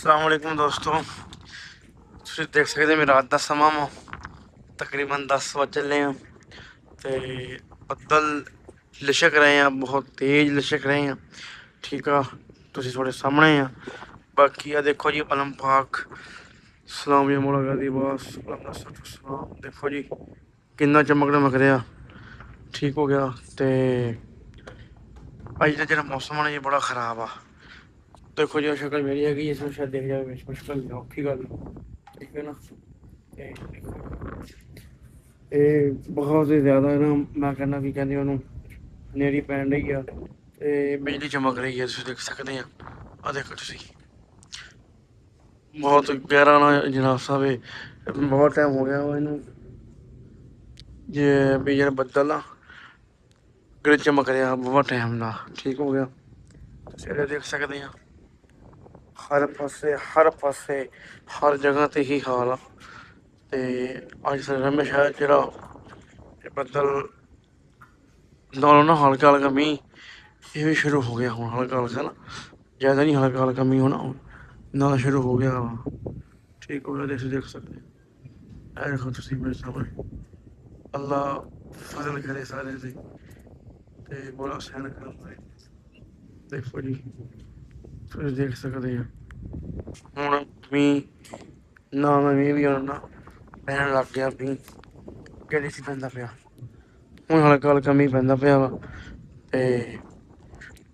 अस्सलाम वालेकुम दोस्तों। ਤੁਸੀਂ ਦੇਖ ਸਕਦੇ ਹੋ ਰਾਤ ਦਾ ਸਮਾਂ ਵਾ, ਤਕਰੀਬਨ 10 ਵਜ ਚੱਲੇ ਆ ਤੇ ਬੱਦਲ ਲਿਸ਼ਕ ਰਹੇ ਆ, ਬਹੁਤ ਤੇਜ਼ ਲਿਸ਼ਕ ਰਹੇ ਆ। ਠੀਕ ਆ, ਤੁਸੀਂ ਤੁਹਾਡੇ ਸਾਹਮਣੇ ਆ। ਬਾਕੀ ਆ ਦੇਖੋ ਜੀ, ਅਲਮ ਪਾਕ ਸਲਾਮ ਜਾਂ ਮੌਲਾ ਗਾਜ਼ੀ ਬਾਸ ਸਲਾਮ, ਦੇਖੋ ਜੀ ਕਿੰਨਾ ਚਮਕ ਰਿਹਾ। ਠੀਕ ਹੋ ਗਿਆ। ਤੇ ਅੱਜ ਦਾ ਜਿਹੜਾ ਮੌਸਮ ਆ ਇਹ ਬੜਾ ਖਰਾਬ ਆ। ਦੇਖੋ ਜੀ ਸ਼ਕਲ ਮੇਰੀ ਹੈਗੀ, ਇਸ ਨੂੰ ਸ਼ਾਇਦ ਦੇਖ ਜਾਵੇ, ਮੁਸ਼ਕਲ ਔਖੀ ਗੱਲ, ਠੀਕ ਹੈ ਨਾ। ਇਹ ਬਹੁਤ ਹੀ ਜ਼ਿਆਦਾ ਨਾ, ਮੈਂ ਕਹਿੰਦਾ ਕੀ ਕਹਿੰਦੇ ਉਹਨੂੰ, ਹਨੇਰੀ ਪੈਣ ਰਹੀ ਆ ਤੇ ਬਿਜਲੀ ਚਮਕ ਰਹੀ ਹੈ, ਤੁਸੀਂ ਦੇਖ ਸਕਦੇ ਆ। ਆ ਦੇਖੋ ਤੁਸੀਂ, ਬਹੁਤ ਗਹਿਰਾ ਨਾ ਜਨਾਬ ਸਾਹਿਬ, ਬਹੁਤ ਟਾਈਮ ਹੋ ਗਿਆ ਵਾ ਇਹਨੂੰ, ਜੇ ਵੀ ਜਿਹੜਾ ਬੱਦਲ ਆ ਗੜ ਚਮਕ ਰਿਹਾ ਬਹੁਤ ਟਾਈਮ ਦਾ। ਠੀਕ ਹੋ ਗਿਆ, ਤੁਸੀਂ ਇਹ ਦੇਖ ਸਕਦੇ ਆ। ਹਰ ਪਾਸੇ ਹਰ ਜਗ੍ਹਾ ਤੇ ਹੀ ਹਾਲ ਆ। ਤੇ ਅੱਜ ਹਮੇਸ਼ਾ ਜਿਹੜਾ ਇਹ ਬੱਦਲ ਨਾਲੋਂ ਨਾ ਹਲਕਾ ਹਲਕਾ ਮੀਂਹ ਇਹ ਵੀ ਸ਼ੁਰੂ ਹੋ ਗਿਆ ਹੁਣ, ਹਲਕਾ ਹਲਕਾ ਨਾ, ਜ਼ਿਆਦਾ ਨਹੀਂ, ਹਲਕਾ ਹਲਕਾ ਮੀਂਹ ਹੋਣਾ ਨਾਲ ਸ਼ੁਰੂ ਹੋ ਗਿਆ ਵਾ। ਠੀਕ ਹੋ ਗਿਆ, ਦੇਖ ਸਕਦੇ ਇਹ ਦੇਖੋ ਤੁਸੀਂ ਮੇਰੇ ਸਾਹਮਣੇ। ਅੱਲਾ ਫਜ਼ਲ ਕਰੇ ਸਾਰੇ ਤੇ ਬੜਾ ਸਹਿਣ ਕਰਦਾ। ਦੇਖੋ ਜੀ ਤੁਸੀਂ ਦੇਖ ਸਕਦੇ ਆ, ਹੁਣ ਮੀਂਹ ਨਾ ਮੀਂਹ ਵੀ ਆਉਣਾ ਪੈਣ ਲੱਗ ਗਿਆ। ਮੀਂਹ ਕਿਹੜੀ ਸੀ ਪੈਂਦਾ ਪਿਆ, ਹੁਣ ਹਲਕਾ ਹਲਕਾ ਮੀਂਹ ਪੈਂਦਾ ਪਿਆ ਵਾ। ਤੇ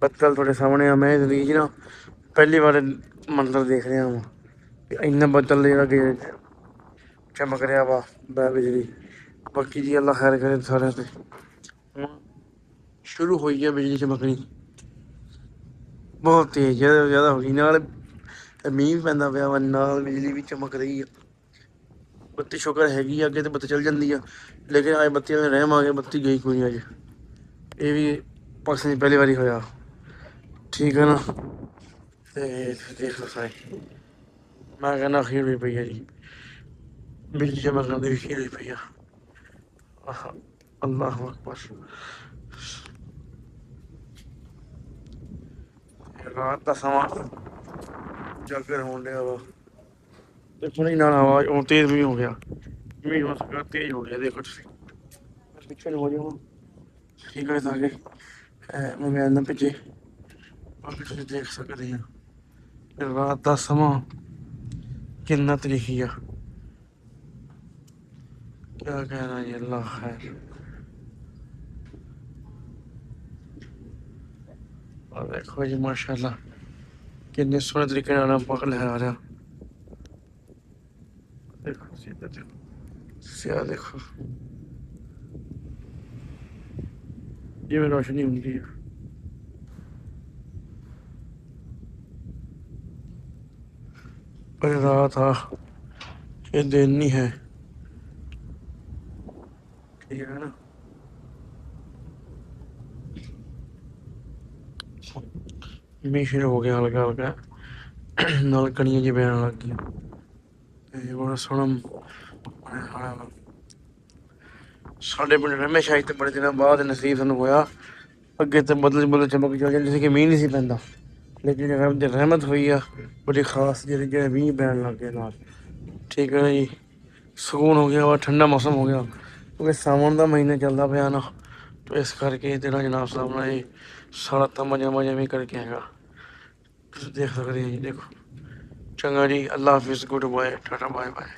ਬੱਦਲ ਤੁਹਾਡੇ ਸਾਹਮਣੇ ਆ। ਮੈਂ ਜ਼ਿੰਦਗੀ 'ਚ ਨਾ ਪਹਿਲੀ ਵਾਰ ਮੰਜ਼ਰ ਦੇਖ ਰਿਹਾ ਵਾਂ, ਇੰਨਾ ਬੱਦਲ ਜਿਹੜਾ ਕਿ ਚਮਕ ਰਿਹਾ ਵਾ ਬਿਜਲੀ। ਬਾਕੀ ਜੀ ਅੱਲਾ ਖੈਰ ਕਰੇ ਸਾਰਿਆਂ ਤੇ। ਹੁਣ ਸ਼ੁਰੂ ਹੋਈ ਹੈ ਬਿਜਲੀ ਚਮਕਣੀ, ਬਹੁਤ ਤੇਜ਼, ਜ਼ਿਆਦਾ ਹੋ ਗਈ, ਨਾਲ ਮੀਂਹ ਵੀ ਪੈਂਦਾ ਪਿਆ ਵਾ, ਨਾਲ ਬਿਜਲੀ ਵੀ ਚਮਕ ਰਹੀ ਆ। ਬੱਤੀ ਸ਼ੁਕਰ ਹੈਗੀ ਆ, ਅੱਗੇ ਤੇ ਬੱਤੀ ਚੱਲ ਜਾਂਦੀ ਆ, ਲੇਕਿਨ ਅੱਜ ਬੱਤੀ ਵਾਲੇ ਰਹਿਮ ਆ ਗਏ, ਬੱਤੀ ਗਈ ਕੋਈ ਨਹੀਂ ਅੱਜ। ਇਹ ਵੀ ਪਾਕਿਸਤਾਨ ਦੀ ਪਹਿਲੀ ਵਾਰੀ ਹੋਇਆ, ਠੀਕ ਹੈ ਨਾ। ਤੇ ਦੇਖ ਲਓ ਸਾਰੇ, ਮੈਂ ਕਹਿੰਦਾ ਅਖੀਰ ਹੋਈ ਪਈ ਆ ਜੀ, ਬਿਜਲੀ ਚਮਕਣ ਦੀ ਅਖੀਰ ਹੋਈ ਪਈ ਆ। ਅੱਲਾਹੁ ਅਕਬਰ। ਰਾਤ ਦਾ ਸਮਾਂ ਜਾਗਰ ਹੋਣ ਡਿਆ ਵਾ, ਤੇ ਹੁਣੇ ਨਾਲ ਆਵਾਜ਼ ਉਹ ਤੇਜ਼ ਮੀਂਹ ਹੋ ਗਿਆ, ਮੀਂਹ ਹੋ ਸਕਿਆ ਤੇਜ਼ ਹੋ ਗਿਆ। ਦੇਖੋ ਤੁਸੀਂ ਪਿੱਛੇ ਨੂੰ ਹੋ ਜਾਓ, ਠੀਕ ਹੈ, ਤਾਂ ਕਿ ਮੋਬਾਈਲ ਨਾ ਭਿੱਜੇ। ਬਾਕੀ ਤੁਸੀਂ ਦੇਖ ਸਕਦੇ ਆ ਰਾਤ ਦਾ ਸਮਾਂ ਕਿੰਨਾ ਤਰੀਕੀ ਆ, ਕਿਆ ਕਹਿਣਾ ਜੀ, ਅੱਲਾ ਖੈਰ। और देखो जी माशाल्लाह कितने सोहने तरीके नाल पक लहरा रहा। देखो सीधा देखो, देखो जिवें रोशनी होंगी है। पर रात आ ये दिन नहीं है, ठीक है ना। ਮੀਂਹ ਸ਼ੁਰੂ ਹੋ ਗਿਆ ਹਲਕਾ ਹਲਕਾ, ਨਾਲ ਕਣੀਆਂ ਜਿਹੀ ਪੈਣ ਲੱਗ ਗਈਆਂ ਤੇ ਬੜਾ ਸੋਹਣਾ ਹਾਲ। ਸਾਡੇ ਪਿੰਡ ਹਮੇਸ਼ਾ ਇੱਥੇ ਬੜੇ ਦਿਨਾਂ ਬਾਅਦ ਨਸੀਬ ਸਾਨੂੰ ਹੋਇਆ। ਅੱਗੇ ਤੇ ਬਦਲ ਚਮਕ ਚੱਲ ਜਾਂਦੀ ਸੀ ਕਿ ਮੀਂਹ ਨਹੀਂ ਸੀ ਪੈਂਦਾ, ਲੇਕਿਨ ਰਹਿਮਤ ਹੋਈ ਆ ਬੜੀ ਖਾਸ, ਜਿਹੜੇ ਮੀਂਹ ਪੈਣ ਲੱਗ ਗਏ ਨਾਲ। ਠੀਕ ਹੈ ਜੀ, ਸਕੂਨ ਹੋ ਗਿਆ ਵਾ, ਠੰਡਾ ਮੌਸਮ ਹੋ ਗਿਆ, ਕਿਉਂਕਿ ਸਾਵਣ ਦਾ ਮਹੀਨਾ ਚੱਲਦਾ ਪਿਆ ਨਾ, ਇਸ ਕਰਕੇ ਜਿਹੜਾ ਜਨਾਬ ਸਾਹਿਬ ਨਾਲ ਇਹ ਸਾਰਾ ਤਮਾਜਾ ਵੀ ਕਰਕੇ ਹੈਗਾ, ਤੁਸੀਂ ਦੇਖ ਸਕਦੇ ਹੋ ਜੀ। ਦੇਖੋ ਚੰਗਾ ਜੀ, ਅੱਲਾ ਹਾਫਿਜ਼, good bye, tata bye bye.